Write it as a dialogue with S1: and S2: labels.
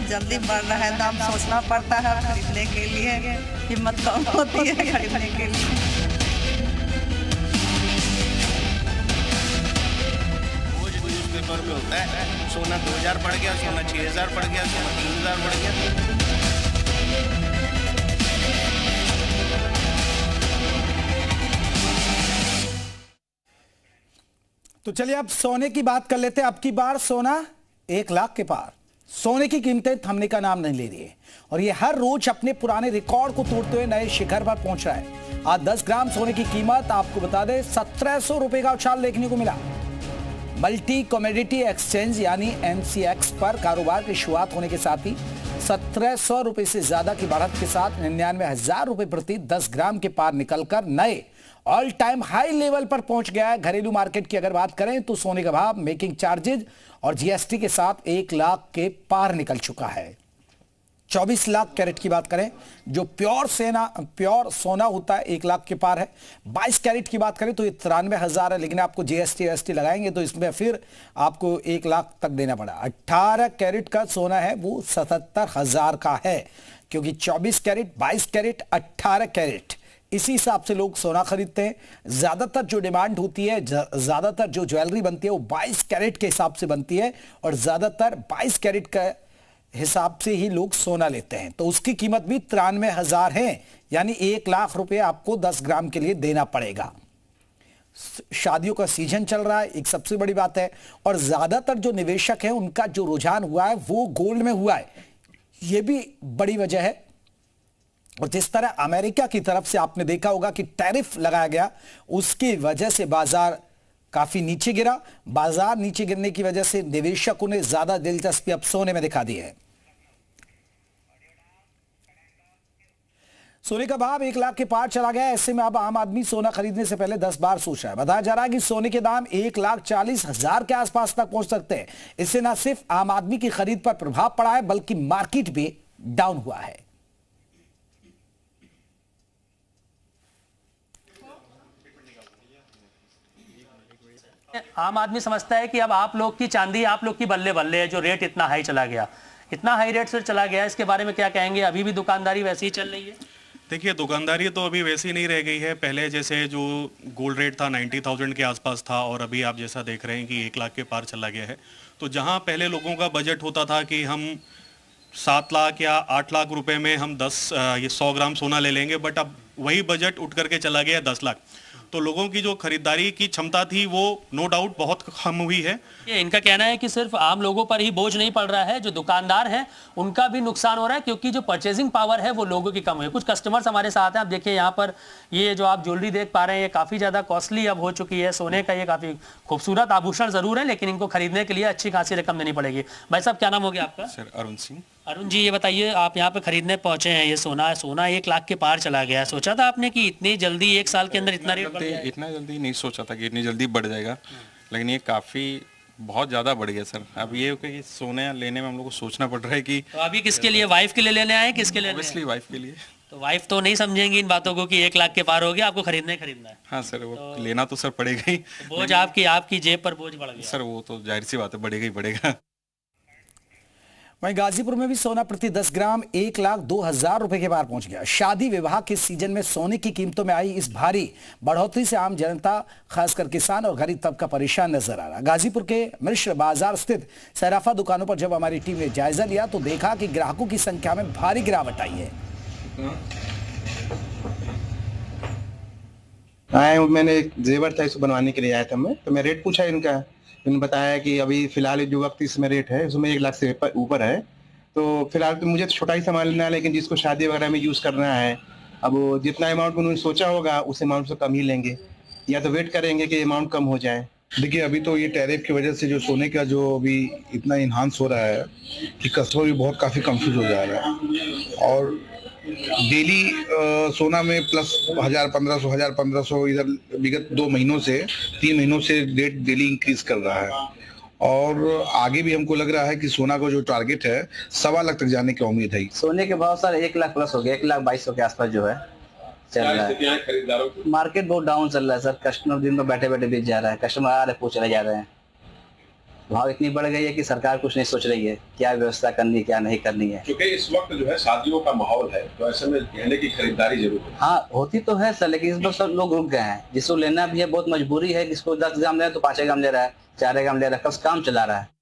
S1: जल्दी बढ़ रहा है, दाम सोचना पड़ता है खरीदने के लिए, हिम्मत कम होती है खरीदने के लिए।
S2: न्यूज़पेपर में होता है सोना 2000 बढ़ गया, सोना 6000 बढ़ गया, सोना 3000 बढ़ गया।
S3: तो चलिए अब सोने की बात कर लेते हैं। अब की बार सोना 1 लाख के पार। सोने की कीमतें थमने का नाम नहीं ले रही है और ये हर रोज अपने पुराने रिकॉर्ड को तोड़ते हुए नए शिखर पर पहुंच रहा है। आज 10 ग्राम सोने की कीमत आपको बता दें 1700 रुपए का उछाल देखने को मिला। मल्टी कमोडिटी एक्सचेंज यानी MCX पर कारोबार की शुरुआत होने के साथ ही 1700 रुपए से ज्यादा की बढ़त के साथ 99,000 रुपए प्रति 10 ग्राम के पार निकलकर नए ऑल टाइम हाई लेवल पर पहुंच गया है। घरेलू मार्केट की अगर बात करें तो सोने का भाव मेकिंग चार्जेज और GST के साथ 1 लाख के पार निकल चुका है। 24 लाख कैरेट की बात करें जो प्योर सोना होता है 1 लाख के पार है। 22 कैरेट की बात करें तो ये 93,000 है, लेकिन आपको GST लगाएंगे तो इसमें फिर आपको 1 लाख तक देना पड़ा। 18 कैरेट का सोना है वो 77,000 का है, क्योंकि 24 कैरेट, 22 कैरेट, 18 कैरेट इसी हिसाब से लोग सोना खरीदते हैं। ज्यादातर जो डिमांड होती है, ज्यादातर जो ज्वेलरी बनती है वो 22 कैरेट के हिसाब से बनती है और ज्यादातर 22 कैरेट का हिसाब से ही लोग सोना लेते हैं। तो उसकी कीमत भी 93,000 है, यानी 1 लाख रुपए आपको 10 ग्राम के लिए देना पड़ेगा। शादियों का सीजन चल रहा है, एक सबसे बड़ी बात है, और ज्यादातर जो निवेशक हैं उनका जो रुझान हुआ है वो गोल्ड में हुआ है, ये भी बड़ी वजह है। और जिस तरह अमेरिका की तरफ से आपने देखा होगा कि टैरिफ लगाया गया, उसकी वजह से बाजार काफी नीचे गिरा। बाजार नीचे गिरने की वजह से निवेशकों ने ज्यादा दिलचस्पी अब सोने में दिखा दी है। सोने का भाव 1 लाख के पार चला गया। ऐसे में अब आम आदमी सोना खरीदने से पहले 10 बार सोच रहा है। बताया जा रहा है कि सोने के दाम 1,40,000 के आसपास तक पहुंच सकते हैं। इससे न सिर्फ आम आदमी की खरीद पर प्रभाव पड़ा है, बल्कि मार्केट भी डाउन हुआ है।
S4: आम आदमी समझता है कि अब आप लोग की चांदी, आप लोग की बल्ले बल्ले है, जो रेट इतना हाई चला गया, इतना हाई रेट से चला गया, इसके बारे में क्या कहेंगे? अभी भी दुकानदारी वैसी ही चल रही है?
S5: देखिए, दुकानदारी तो अभी वैसी नहीं रह गई है। पहले जैसे जो गोल्ड रेट था 90,000 के आसपास था, और अभी आप जैसा देख रहे हैं कि 1 लाख के पार चला गया है। तो जहां पहले लोगों का बजट होता था कि हम 7 लाख या 8 लाख रुपए में हम 100 ग्राम सोना ले लेंगे, बट अब वही बजट उठ करके चला गया 10 लाख। तो लोगों की जो खरीदारी की क्षमता थी वो नो डाउट बहुत कम हुई है।
S4: ये इनका कहना है कि सिर्फ आम लोगों पर ही बोझ नहीं पड़ रहा है, जो दुकानदार हैं उनका भी नुकसान हो रहा है, क्योंकि जो परचेजिंग पावर है वो लोगों की कम हुई है। कुछ कस्टमर्स हमारे साथ हैं। आप देखिए यहाँ पर ये जो आप ज्वेलरी देख पा रहे हैं, ये काफ़ी ज़्यादा कॉस्टली अब हो चुकी है। सोने का ये काफ़ी खूबसूरत आभूषण ज़रूर है, लेकिन इनको खरीदने के लिए अच्छी खासी रकम देनी पड़ेगी। भाई साहब, क्या नाम हो गया आपका?
S5: सर, अरुण सिंह।
S4: अरुण जी, ये बताइए, आप यहाँ पे खरीदने पहुंचे हैं, ये सोना 1 लाख के पार चला गया है। सोचा था आपने कि इतनी जल्दी 1 साल के अंदर इतना रेट बढ़ जाएगा?
S6: इतना जल्दी नहीं सोचा था कि इतनी जल्दी बढ़ जाएगा, लेकिन ये काफ़ी बहुत ज़्यादा बढ़ गया सर। अब ये कि सोने लेने में हम लोग को सोचना पड़ रहा है कि
S4: तो अभी किसके लिए, वाइफ के लिए लेने आए, किसके लिए?
S6: ऑब्वियसली वाइफ के लिए।
S4: तो वाइफ तो नहीं समझेंगी इन बातों को कि 1 लाख के पार हो गया, आपको खरीदना है।
S6: हाँ सर, वो लेना तो सर पड़ेगा ही।
S4: तो बोझ आपकी जेब पर बोझ बढ़ गया
S6: सर, वो तो जाहिर सी बात है, बढ़ेगा ही बढ़ेगा।
S3: वहीं गाजीपुर में भी सोना प्रति 10 ग्राम 1,02,000 रुपए के पार पहुंच गया। शादी विवाह के सीजन में सोने की कीमतों में आई इस भारी बढ़ोतरी से आम जनता, खासकर किसान और गरीब तबका परेशान नजर आ रहा। गाजीपुर के मिश्र बाजार स्थित सराफा दुकानों पर जब हमारी टीम ने जायजा लिया तो देखा कि ग्राहकों की संख्या में भारी गिरावट आई है।
S7: मैंने जेवर था, इसको बनवाने के लिए आया था मैं, तो मैं रेट पूछा इनका। इन्होंने बताया कि अभी फिलहाल जो वक्त इसमें रेट है उसमें 1 लाख से ऊपर है। तो फिलहाल तो मुझे छोटा ही सामान लेना है, लेकिन जिसको शादी वगैरह में यूज़ करना है, अब वो जितना अमाउंट उन्होंने सोचा होगा उस अमाउंट से कम ही लेंगे, या तो वेट करेंगे कि अमाउंट कम हो जाए।
S8: देखिए, अभी तो ये टैरिफ की वजह से जो सोने का जो अभी इतना इन्हांस हो रहा है कि कस्टमर भी बहुत काफ़ी कंफ्यूज हो जा रहा है, और डेली सोना में प्लस 1,000, 1,500 इधर विगत 2 महीनों से 3 महीनों से रेट डेली इंक्रीज कर रहा है। और आगे भी हमको लग रहा है कि सोना का जो टारगेट है 1.25 लाख तक जाने की उम्मीद है।
S9: सोने के भाव सर 1 लाख प्लस हो गया, 1,22,000 के आसपास जो है चल रहा है। मार्केट बहुत डाउन चल रहा है सर। कस्टमर दिन में बैठे बैठे बेच जा रहा है, कस्टमर आ रहे पूछ चले जा रहे हैं। भाव इतनी बढ़ गई है कि सरकार कुछ नहीं सोच रही है क्या व्यवस्था करनी है क्या नहीं करनी है।
S10: क्योंकि इस वक्त जो है शादियों का माहौल है, तो ऐसे में गहने की खरीदारी जरूर है।
S9: हाँ होती तो है सर, लेकिन इस बार सब लोग रुक गए हैं। जिसको लेना भी है बहुत मजबूरी है, जिसको 10 ग्राम ले रहा है तो 5 ग्राम ले रहा है, 4 ग्राम ले रहा है, कब काम चला रहा है।